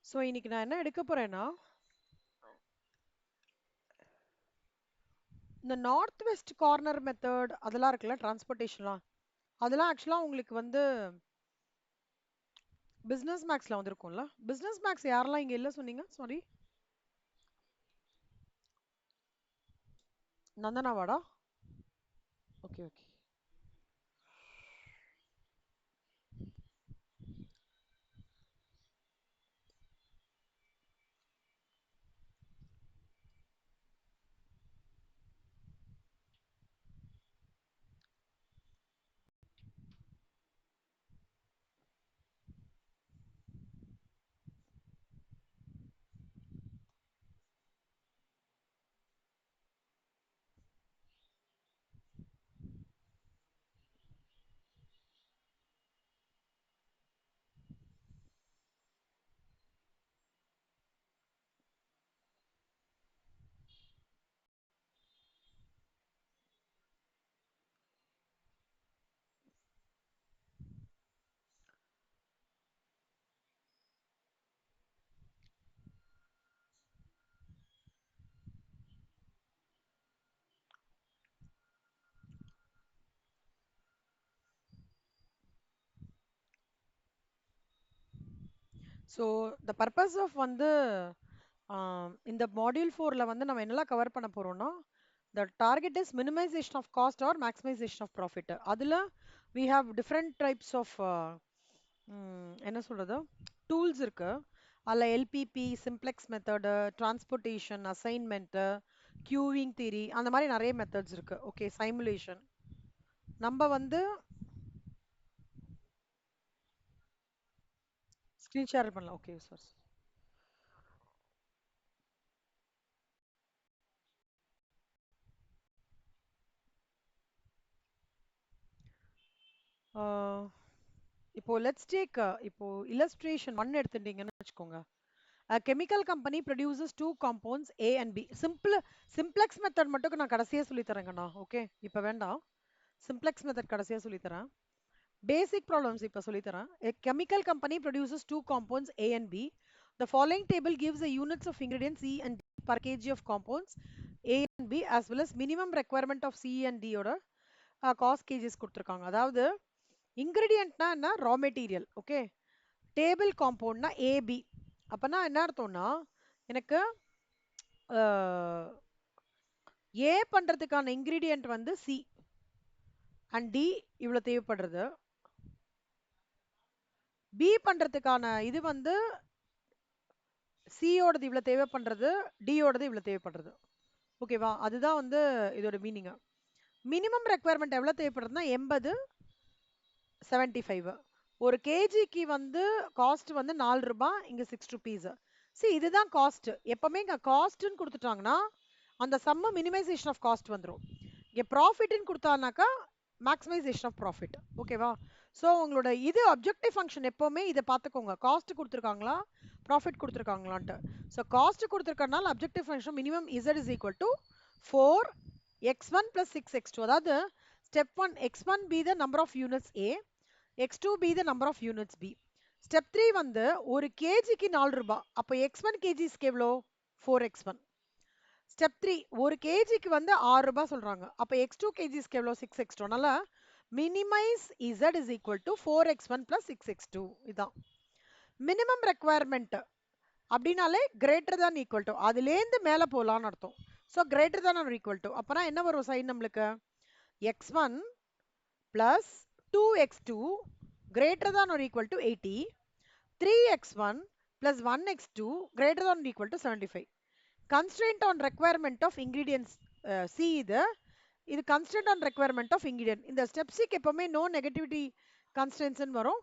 So இன்னைக்கு நான் என்ன எடுக்க போறேன்னா, இந்த நார்த் வெஸ்ட் கார்னர் மெத்தட் அதெல்லாம் இருக்குல்ல டிரான்ஸ்போர்ட்டேஷன்லாம், அதெல்லாம் ஆக்சுவலா உங்களுக்கு வந்து பிசினஸ் மேக்ஸ்ல வந்திருக்கும்ல. பிசினஸ் மேக்ஸ் யாரெல்லாம் இங்க இல்ல சொன்னீங்க? சாரி. நந்தனாவாடா? Okay okay. So the purpose of வந்து இந்த மாடியூல் 4ல வந்து நம்ம என்னெல்லாம் கவர் பண்ண போறோம்னா, the target is minimization of cost or maximization of profit. அதுல we have different types of என்ன சொல்றது, டூல்ஸ் இருக்கு. அதில் LPP, simplex method, transportation, assignment, queuing theory, அந்த மாதிரி நிறைய மெத்தட்ஸ் இருக்கு. Okay, simulation. நம்ம வந்து ஸ்க்ரீன் ஷேர் பண்ணலாம். Okay sir. இப்போ லெட்ஸ் டேக் இப்போ இல்லஸ்ட்ரேஷன் 1 எடுத்துட்டீங்கன்னு வச்சுக்கோங்க. A chemical company produces two compounds A and B. Simplex method மட்டும் நான் கடைசியா சொல்லி தரேங்கண்ணா. ஓகே, இப்போ வேண்டாம். சிம்ப்ளெக்ஸ் மெத்தட் கடைசியா சொல்லி தரேன். Basic problems இப்ப சொல்லி தரேன். A chemical company produces two compounds A and B. The following table gives the units of ingredients C and D per kg of compounds A and B as well as minimum requirement of C and D ஓட cost கேஜஸ் கொடுத்துருக்காங்க. அதாவது இன்கிரீடியன்ட்னா என்ன, raw material. Okay, table காம்பவுண்ட்னா AB. அப்பனா என்ன அர்த்தம்னா, எனக்கு ஏ பண்றதுக்கான இன்கிரீடியன்ட் வந்து சி அண்ட் டி இவ்வளவு தேவைப்படுறது. பி பண்றதுக்கான இது வந்து சியோடது இவ்வளவு தேவைப்படுறது, டியோடது இவ்வளவு தேவைப்படுறது. ஓகேவா, அதுதான் வந்து இதோட மீனிங். மினிமம் ரெக்குவயர்மெண்ட் எவ்வளவு தேவைப்படுறதுன்னா 80, 75. ஒரு கேஜிக்கு வந்து காஸ்ட் வந்து 4 ரூபாய், இங்க 6 ருபீஸ். சி இதுதான் காஸ்ட். எப்பவுமே இங்க காஸ்ட்னு கொடுத்துட்டாங்கன்னா அந்த சம்ம மினிமைசேஷன் ஆஃப் காஸ்ட் வந்துடும். இங்க ப்ராஃபிட்னு கொடுத்தானாக்கா மேக்ஸிமைசேஷன் ஆஃப் ப்ராஃபிட். ஓகேவா, ஸோ உங்களோட இது அப்ஜெக்டிவ் ஃபங்க்ஷன் எப்பவுமே இதை பார்த்துக்கோங்க. காஸ்ட் கொடுத்துருக்காங்களா, ப்ராஃபிட் கொடுத்துருக்காங்களான்ட்டு. ஸோ காஸ்ட் கொடுத்துருக்கறனால objective function minimum Z is equal to 4x1 plus 6x2. அதாவது step 1, x1 be the number of units A, x2 be the number of units B. Step 3 வந்து ஒரு கேஜிக்கு 4 ரூபாய். அப்போ x1 கேஜிஸ்க்கு எவ்வளோ, 4x1. ஸ்டெப் 3 ஒரு கேஜிக்கு வந்து 6 ரூபாய் சொல்றாங்க. அப்போ x2 கேஜிஸ்க்கு எவ்வளோ, 6x2. அதனால minimise z is equal to 4x1 plus 6x2. இதான் மினிமம் ரெக்குவயர்மெண்ட். அப்படின்னாலே கிரேட்டர் தான் ஈக்குவல் டு, அதுலேருந்து மேலே போகலான்னு அர்த்தம். ஸோ கிரேட்டர் தான் ஆர் ஈக்குவல் டு, அப்போனா என்ன வரும் சைன் நம்மளுக்கு, x1 plus 2x2 greater than or equal to 80, 3x1 plus 1x2 greater than or equal to 75. Constraint on requirement of ingredients C இது constraint on requirement of ingredient. இந்த step C எப்பவுமே no negativity constraints வரும்.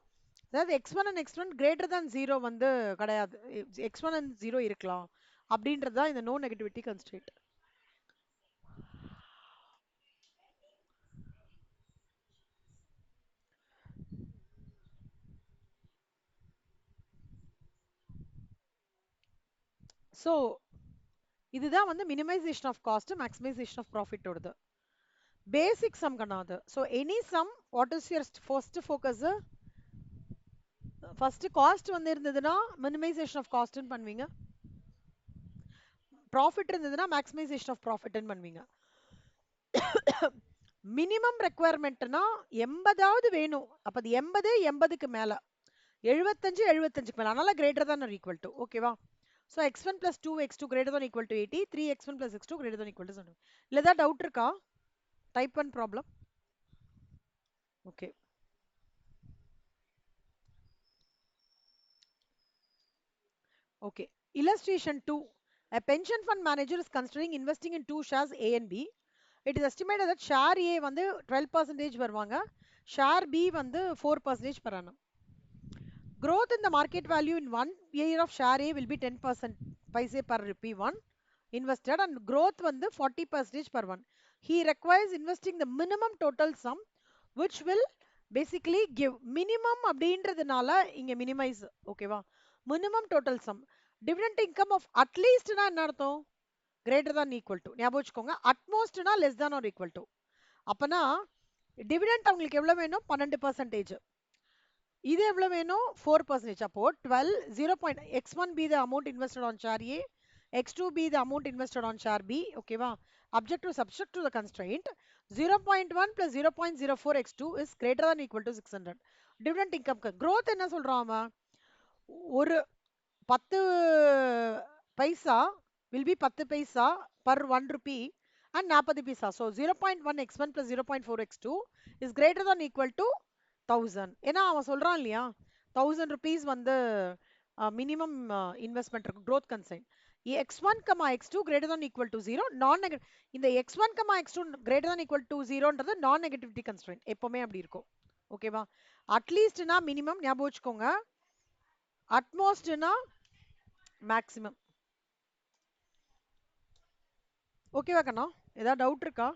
அதாவது x1 and x1 greater than 0 வந்து கிடையாது, x1 and 0 இருக்கலாம் அப்படின்றது தான் இந்த no negativity constraint. ஸோ இதுதான் வந்து minimisation of cost, maximisation of profit ஓடுது. பேசிக் சம் கண்ணாது. So any sum, what is your first focus, first cost வந்து இருந்ததுன்னா மினிமைசேஷன் ஆஃப் காஸ்ட்னு பண்ணுவீங்க, ப்ராஃபிட் இருந்ததுன்னா மேக்ஸிமைசேஷன் ஆஃப் ப்ராஃபிட்னு பண்ணுவீங்க. மினிமம் ரெக்குவயர்மெண்ட்னா 80வது வேணும். அப்ப அது 80 80க்கு மேல, 75 75க்கு மேல, அதனால கிரேட்டர் தான் ஆர் ஈக்குவல் டு. ஓகேவா? So x1 plus 2x2 greater than equal to 80, 3x1 plus x2 greater than equal to 70. இல்லை ஏதாவது டவுட் இருக்கா? Type 1 problem. Okay, okay. Illustration 2. A pension fund manager is considering investing in two shares A and B. It is estimated that share A வந்து 12% வருவாங்க, share B வந்து 4% per annum. Growth in the market value in 1 year of share A will be 10% paise per rupee 1 invested, and growth வந்து 40% per one. He requires investing the minimum total sum which will basically give minimum அப்படின்றதுனால இங்க minimize. ஓகேவா? minimum total sum. Dividend income of at least னா என்ன அர்த்தம்? greater than equal to. ஞாபகம் வச்சுக்கோங்க. at most னா less than or equal to. அப்பனா dividend அவங்களுக்கு எவ்வளவு வேணும்? 12%. இது எவ்வளவு வேணும்? 4%. அப்போ 12 0. x1 be the amount invested on share A, x2 be the amount invested on share B. ஓகேவா? Objective subject to the constraint. 0.1 plus 0.04 x2 is greater than equal to 600. Dividend income growth என்ன சொல்றான் அவன்? ஒரு 10 பைசா will be 10 paisa per 1 rupee and 40 paisa. So 0.1 x1 plus 0.4 x2 is greater than equal to 1000. ஏன்னா அவன் சொல்றான் இல்லையா 1000 rupees வந்து minimum investment இருக்கும் growth கன்சைன். x1, x2 greater than equal to 0 நான் நெகட்டிவ். இந்த x1, x2 greater than equal to 0ன்றது நான் negativity constraint, எப்பவுமே அப்படி இருக்கும். ஓகேவா? அட்லீஸ்ட்னா மினிமம் ஞாபகம் வச்சுக்கோங்க, அட்மோஸ்ட்னா மேக்ஸிமம். ஓகேவா கண்ணா? ஏதாவது டவுட் இருக்கா?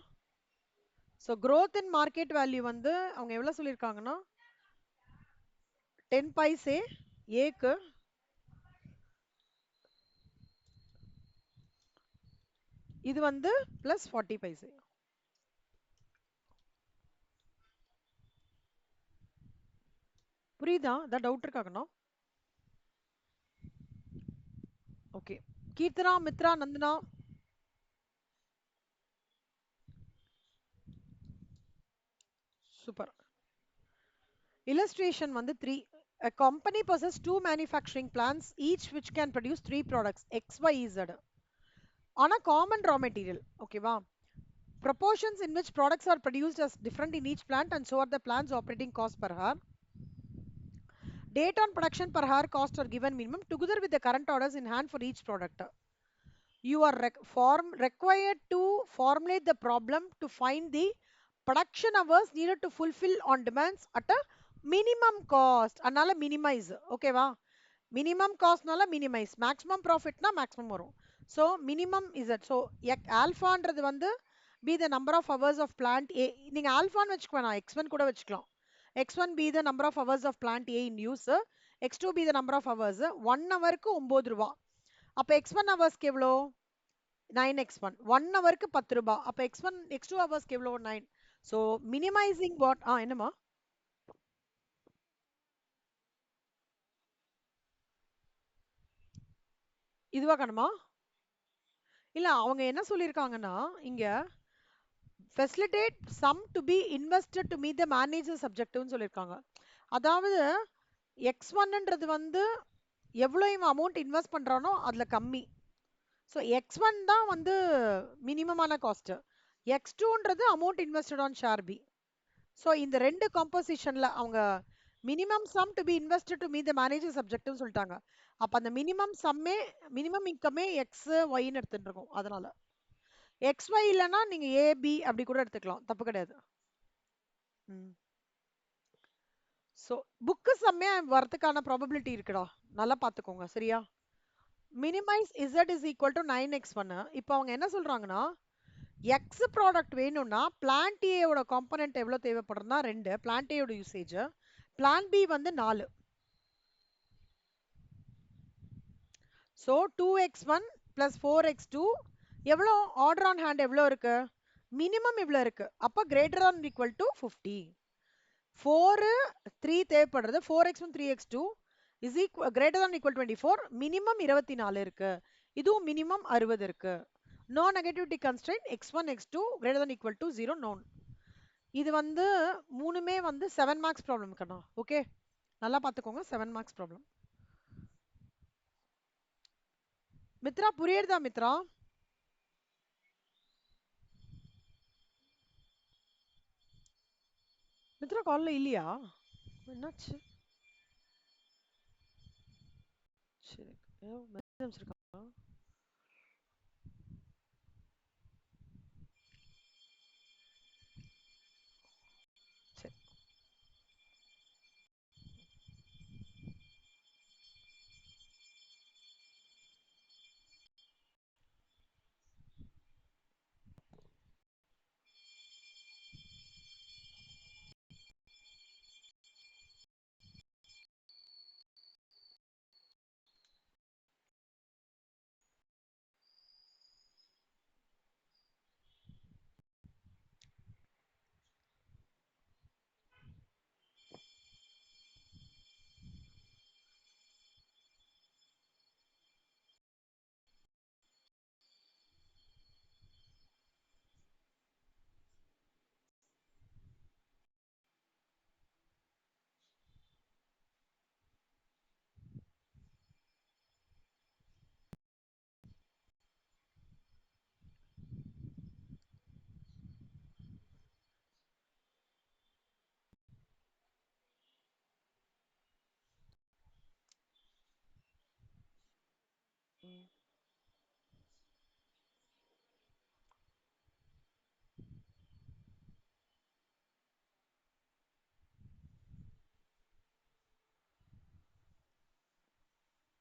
So growth in market value வந்து அவங்க எவ்வளவு சொல்லியிருக்காங்கன்னா 10 பைசே ஏக்கு, இது வந்து பிளஸ் 40 பைசே. புரியுதா? ஏதாவது டவுட் இருக்காங்கண்ணா? Okay, Keerthana, Mithra, Nandana. Super. illustration வந்து 3. A company possesses two manufacturing plants each which can produce three products x y z on a common raw material. ஓகேவா? proportions in which products are produced as different in each plant and so are the plant's operating cost per hour. Date on production per hour cost are given minimum together with the current orders in hand for each product. You are required to formulate the problem to find the production hours needed to fulfill on demands at a minimum cost. அதனால minimize. ஓகேவா? minimum costனால minimize, maximum profitனா maximum வரும். so minimum is that. so alphaன்றது வந்து be the number of hours of plant A. நீங்க alphaன்னு வச்சுக்க வேணாம், x1 கூட வச்சுக்கலாம். x1 be the number of hours of plant A in use, x2 be the number of hours. 1 ஹவருக்கு 9 ரூபாய். அப்ப x1 ஹவர்ஸ்க்கு எவ்வளோ? 9x1. 1 ஹவருக்கு 10 ரூபாய். அப்ப x1 x2 ஹவர்ஸ்க்கு எவ்வளோ? 9. so minimizing what என்னமா இதுவா கணுமா? இல்ல அவங்க என்ன சொல்லிருக்காங்கன்னா இங்க facilitate sum to be invested to meet the manager's objective சொல்லிருக்காங்க. அதாவது x1ன்றது வந்து எவ்வளவு இவன் அமௌண்ட் இன்வெஸ்ட் பண்றானோ அதுல கம்மி. ஸோ x1 தான் வந்து மினிமமான காஸ்ட், x2ன்றது amount invested on share B. So இந்த ரெண்டு காம்போசிஷன்ல அவங்க minimum sum to be invested to meet the managers objective சொல்லிட்டாங்க. அப்ப அந்த மினிமம் சம்மே மினிமம் இன்கமே எக்ஸ் ஒய்ன்னு எடுத்துட்டு இருக்கோம். அதனால எக்ஸ் ஒய் இல்லைன்னா நீங்க ஏ பி அப்படி கூட எடுத்துக்கலாம், தப்பு கிடையாது. ஸோ புக்கு சம்மே வரதுக்கான ப்ராபபிலிட்டி இருக்குடா, நல்லா பார்த்துக்கோங்க சரியா? Minimise z is equal to 9x1. இப்போ அவங்க என்ன சொல்றாங்கன்னா எக்ஸ் ப்ராடக்ட் வேணும்னா பிளான்ட் ஏயோட காம்பனன்ட் எவ்வளோ தேவைப்படுறதுனா 2, பிளான்ட் ஏயோட யூசேஜ், பிளான் பி வந்து 4. ஸோ 2x1 plus 4x2 எவ்வளோ? ஆர்டர் ஆன் ஹேண்ட் எவ்வளோ இருக்கு? மினிமம் இவ்வளோ இருக்கு. அப்போ கிரேட்டர் ஆன் ஈக்குவல் டு 50. 4 3 தேவைப்படுறது 4x1 3x2 is greater than equal 24 minimum 24 இருக்கு. இதுவும் மினிமம் 60 இருக்கு. No negativity constraint x1 x2 greater than equal to 0 known. இது வந்து மூணுமே வந்து 7 மார்க்ஸ் ப்ராப்ளம் கண்ணா. ஓகே, நல்லா பார்த்துக்கோங்க. 7 மார்க்ஸ் ப்ராப்ளம். மித்ரா புரியுதா மித்ரா? மித்ரா கால்ல இல்லையா? என்னாச்சு? சரி, ஏதோ மெசேஜ் அனுப்பிச்சிருக்கா. சரி,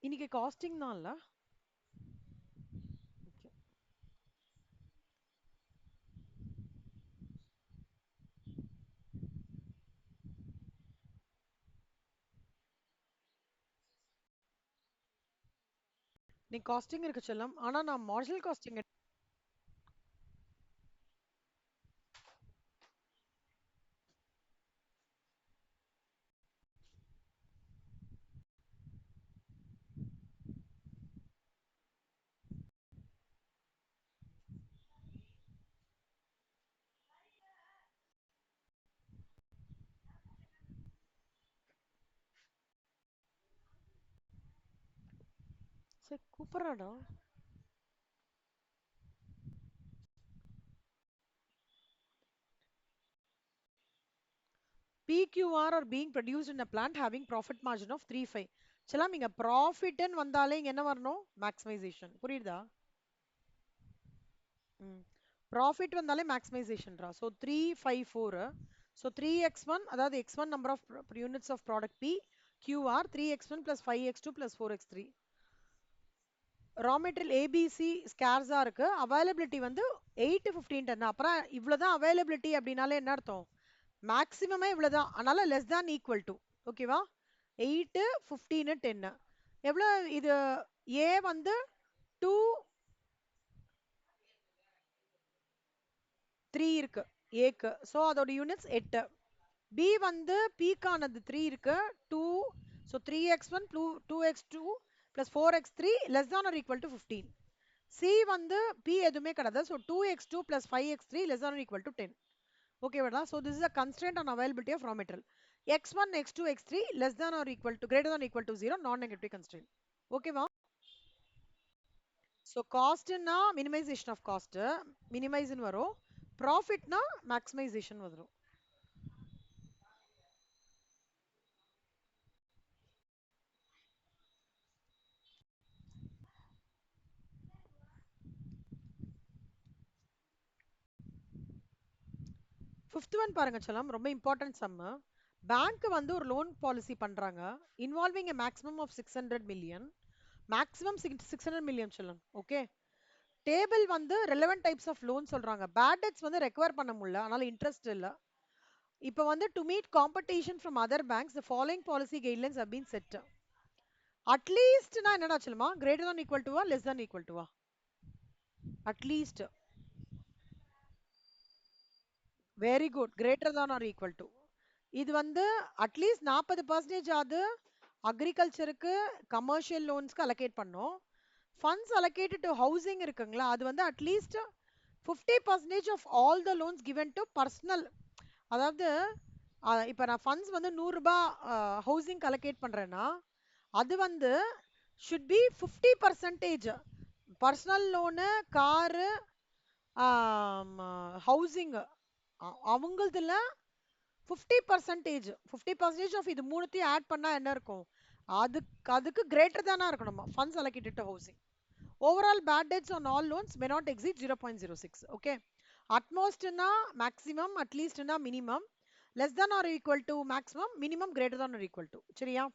இன்னைக்கு காஸ்டிங் தான் இல்ல? Okay. நீ காஸ்டிங் இருக்கு செல்லம். ஆனா நான் மார்ஜினல் காஸ்டிங் சரி கூப்பிடுறாடா. PQR are being produced in a plant having profit margin of 3.5. செல்லம் இங்க ப்ராஃபிட் வந்தாலே இங்க என்ன வரணும்? மேக்ஸிமைசேஷன். புரியுதா? ப்ராஃபிட் வந்தாலே மேக்ஸிமைசேஷன்ரா. ஸோ 354. ஸோ 3x1 அதாவது x1 number of units of product P QR 3x1 plus 5x2 plus 4x3. Raw material A B C ஸ்கேர்ஸா இருக்கு. அவைலபிலிட்டி வந்து 8 15 10. அப்புறம் இவ்வளவுதான் அவைலபிலிட்டி அப்படின்னாலே என்ன அர்த்தம்? மேக்ஸிமமே இவ்வளவுதான். அதனால லெஸ் தேன் ஈக்குவல் டு. ஓகேவா? 8 15 10. எவ்வளோ இது? ஏ வந்து 2 3 இருக்கு ஏக்கு. ஸோ அதோட யூனிட்ஸ் 8. பி வந்து பீக்கானது 3 இருக்கு 2. So 3x1 2x2 plus 4x3 less than or equal to 15. C வந்து பி எதுவுமே கிடையாது. So 2x2 plus 5x3 less than or equal to 10. ஓகேவாடா? So this is a constraint on availability of raw material. x1 x2 x3 less than or equal to greater than or equal to 0 நான் negative constraint. ஓகேவா? So காஸ்ட்னா minimisation of cost மினிமைஸ்னு வரும். ப்ராஃபிட்னா maximisation வரும். Fifth one பாருங்க செல்லம், ரொம்ப இம்பார்ட்டன்ட் சம். பேங்க் வந்து ஒரு லோன் பாலிசி பண்றாங்க involving a maximum of 600 million. Maximum 600 million செல்லம். ஓகே, டேபிள் வந்து ரெலவென்ட் டைப்ஸ் ஆஃப் லோன் சொல்றாங்க. பேட் டெட்ஸ் வந்து ரெக்கவர் பண்ண முடியல, அதனால இன்ட்ரெஸ்ட் இல்ல. இப்போ வந்து to meet competition from other banks the following policy guidelines have been set. அட்லீஸ்ட்னா என்னடா சொல்லுமா? கிரேட்டர் than equal to வா லெஸ் than equal to வா? At least. Very good, greater than or equal to. இது வந்து அட்லீஸ்ட் 40% ஆகுது அக்ரிகல்ச்சருக்கு கமர்ஷியல் லோன்ஸ்க்கு அலோகேட் பண்ணோம். ஃபண்ட்ஸ் அலோகேட்டட் டு ஹவுசிங் இருக்குங்களா, அது வந்து at least 50% of all the loans given to personal. அதாவது இப்போ நான் ஃபண்ட்ஸ் வந்து 100 ரூபாய் ஹவுசிங் அலோகேட் பண்றேன்னா அது வந்து should be 50% personal loan, car, housing அவங்களதுல 50% ஆஃப் இது மூணுத்தையும் ஆட் பண்ணா என்ன இருக்கும், அதுக்கு கிரேட்டர் தானா இருக்கணும் funds allocated to housing. Overall bad debts on all loans may not exceed 0.06. Okay, அட்மோஸ்ட்னா மேக்ஸிமம், அட்லீஸ்ட்னா minimum, less than or equal to maximum, minimum greater than or equal to. சரியா?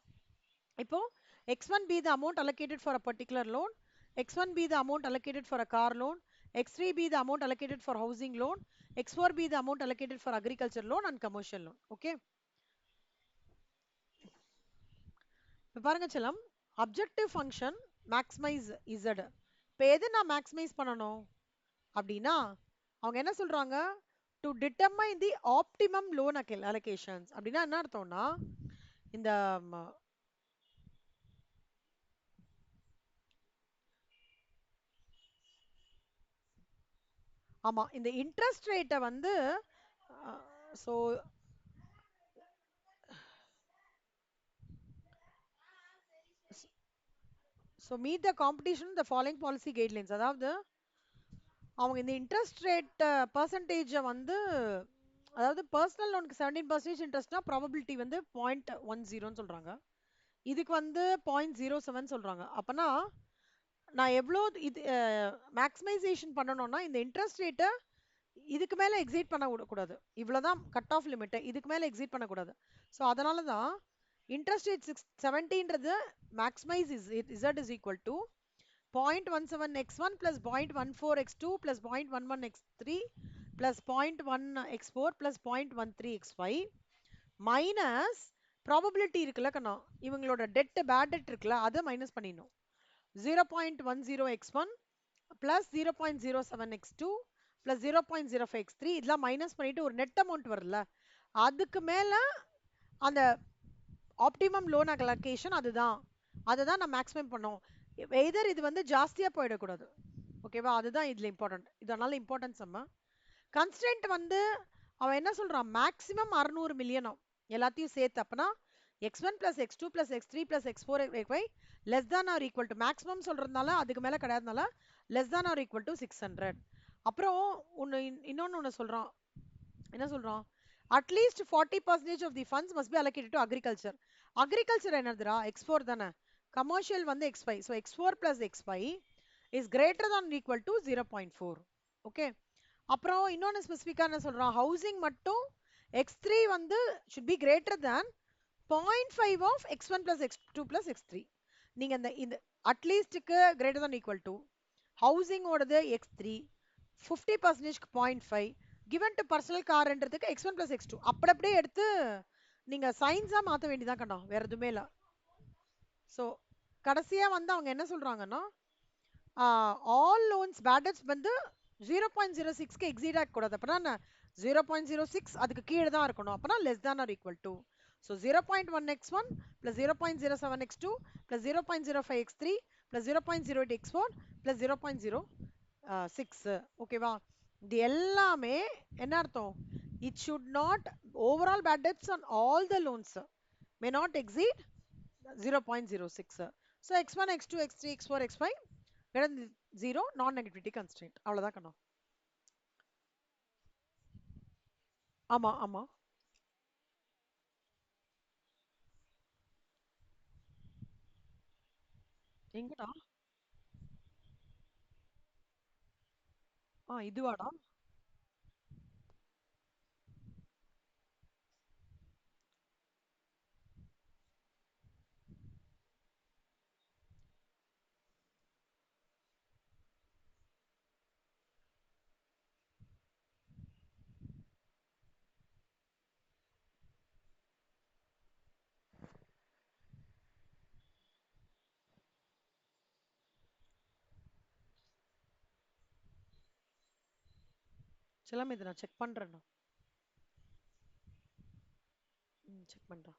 இப்போ x1 be the amount allocated for a particular loan, x1 be the amount allocated for a car loan, x3 be the amount allocated for housing loan, x4 be the amount allocated for agriculture loan and commercial loan. Okay, இப்போ பாருங்க செல்லம், objective function maximise z. இப்போ எது நான் maximise பண்ணணும் அப்படின்னா அவங்க என்ன சொல்றாங்க, to determine the optimum loan allocations. அப்படின்னா என்ன அர்த்தம்னா இந்த ஆமா இந்த இன்ட்ரெஸ்ட் ரேட்டை வந்து so so meet the competition the following policy guidelines. அதாவது அவங்க இந்த இன்ட்ரெஸ்ட் ரேட் பர்சன்டேஜை வந்து, அதாவது பர்சனல் லோனுக்கு 17% இன்ட்ரெஸ்ட்னா ப்ராபபிலிட்டி வந்து 0.10 சொல்றாங்க, இதுக்கு வந்து 0.07 சொல்றாங்க. அப்பனா நான் எவ்வளோ இது மேக்ஸிமைசேஷன் பண்ணணும்னா இந்த இன்ட்ரெஸ்ட் ரேட்டை இதுக்கு மேலே எக்ஸீட் பண்ண விடக்கூடாது, இவ்வளோதான் கட் ஆஃப் லிமிட்டு, இதுக்கு மேலே எக்ஸீட் பண்ணக்கூடாது. ஸோ அதனால தான் இன்ட்ரெஸ்ட் ரேட் 70ன்றது maximise Z is equal to 0.17x1 plus 0.14x2 plus 0.11x3 plus 0.1x4 plus 0.13x5 minus probability இருக்குல்ல கண்ணா, இவங்களோட டெட் பேட் டெட் இருக்குல்ல அதை மைனஸ் பண்ணிடணும். 0.10x1 plus 0.07x2 plus 0.05x3 இதெல்லாம் மைனஸ் பண்ணிட்டு ஒரு நெட் அமௌண்ட் வரும்ல, அதுக்கு மேல அந்த ஆப்டிமம் லோன் அலோகேஷன் அதுதான், அதுதான் நான் மேக்ஸிமம் பண்ணோம். எதர் இது வந்து ஜாஸ்தியா போயிடக்கூடாது. ஓகேவா, அதுதான் இதுல இம்பார்ட்டன்ட், இதனால இம்பார்ட்டன்ஸ் நம்ம கன்ஸ்டன்ட் வந்து அவன் என்ன சொல்றான், மேக்ஸிமம் 600 மில்லியனும் எல்லாத்தையும் சேர்த்து. அப்பனா x1 plus x2 plus x3 plus x4 xy less than or equal to maximum சொல்றதுனால அதுக்கு மேல கிடையாதுனால less than or equal to 600. அப்புறம் இன்னொன்னு சொல்றான், என்ன சொல்றான், at least 40% of the funds must be allocated to agriculture. Agriculture என்னதுடா, x4 தானே, கமர்ஷியல் வந்து x5. So x4 plus x5 is greater than or equal to 0.4. Okay, அப்புறம் இன்னொன்னு ஸ்பெசிஃபிக்கா என்ன சொல்றான், ஹவுசிங் மட்டும் x3 வந்து should be greater than 0.5 of x1 plus x2 plus x3. நீங்க இந்த அட்லீஸ்ட்க்கு greater than equal to housing ஓடது x3 50%க்கு 0.5 given to பர்சனல் கார்ன்றதுக்கு x1 plus x2 அப்படியே எடுத்து நீங்க சயின்ஸா மாத்த வேண்டியதான் கண்ணா, வேற எதுவுமே இல்ல. ஸோ கடைசியா வந்து அவங்க என்ன சொல்றாங்கன்னா ஆல் லோன்ஸ் பேட் டெட்ஸ் வந்து 0.06க்கு எக்ஸீட் ஆகக்கூடாது. அப்பனா 0.06 அதுக்கு கீழே தான் இருக்கணும், அப்பனா less than or equal to. So 0.1x1 plus 0.07x2 plus 0.05x3 plus 0.08x4 plus 0.06. ஓகேவா, இது எல்லாமே என்ன அர்த்தம், it should not, overall bad debts on all the loans may not exceed 0.06. So x1 x2 x3 x4 x5 greater than 0, non negativity constraint. அவ்வளவுதான் கண்ணா. ஆமா ஆமா, எங்கடா, இதுவாடா, செல்லாம இதை நான் செக் பண்றேன். செக் பண்றேன்.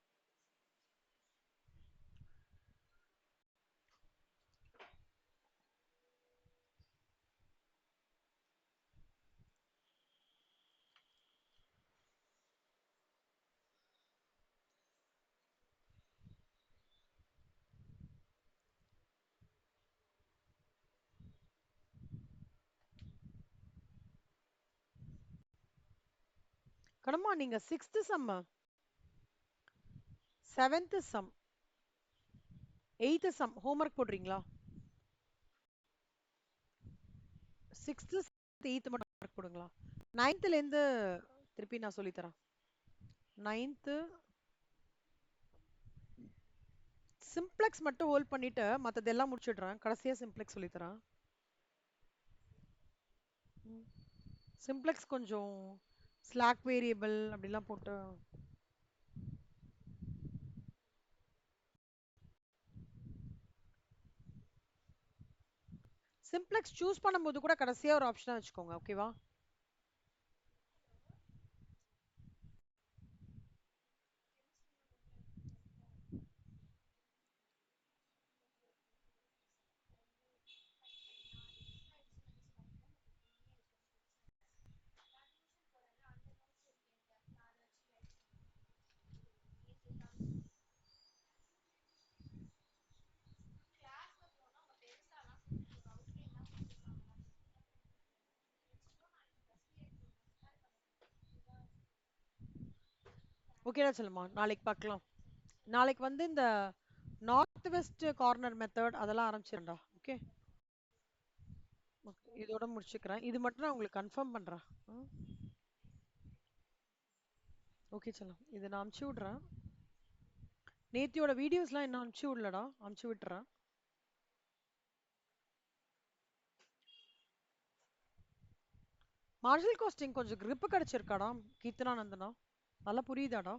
கடமா நீங்க 6th some 7th some 8th some homework போடுறீங்களா? 6th 8th மட்டும் ஹோம்ஒர்க் போடுங்களா? 9thல இருந்து திருப்பி நான் சொல்லி தரேன். 9th சிம்ப்ளெக்ஸ் மட்டும் ஹோல்ட் பண்ணிட்டு மத்ததெல்லாம் முடிச்சிடுறேன். கடைசியா சிம்ப்ளெக்ஸ் சொல்லி தரேன். சிம்ப்ளெக்ஸ் கொஞ்சம் ஸ்லாக் வேரியபிள் அப்படிலாம் போட்டு சிம்ப்ளெக்ஸ் சூஸ் பண்ணும்போது கூட கடைசியா ஒரு ஆப்ஷனா வச்சுக்கோங்க. ஓகேவா? ஓகேடா சொல்லுமா, நாளைக்கு பார்க்கலாம். நாளைக்கு வந்து இந்த நார்த் வெஸ்ட் கார்னர் மெத்தட் அதெல்லாம் ஆரம்பிச்சிடா. ஓகே, இதோட முடிச்சுக்கிறேன். இது மட்டும் நான் உங்களுக்கு கன்ஃபார்ம் பண்றேன். ஓகே சொல்லும், இதை நான் அமுச்சு விடுறேன். நேத்தியோட வீடியோஸ்லாம் இன்னும் அமுச்சு விடலடா, அமுச்சு விட்டுறேன். மார்ஷல் காஸ்டிங் கொஞ்சம் grip கிடைச்சிருக்காடா கீர்த்தனா நந்தனா? நல்லா புரியுதாடா?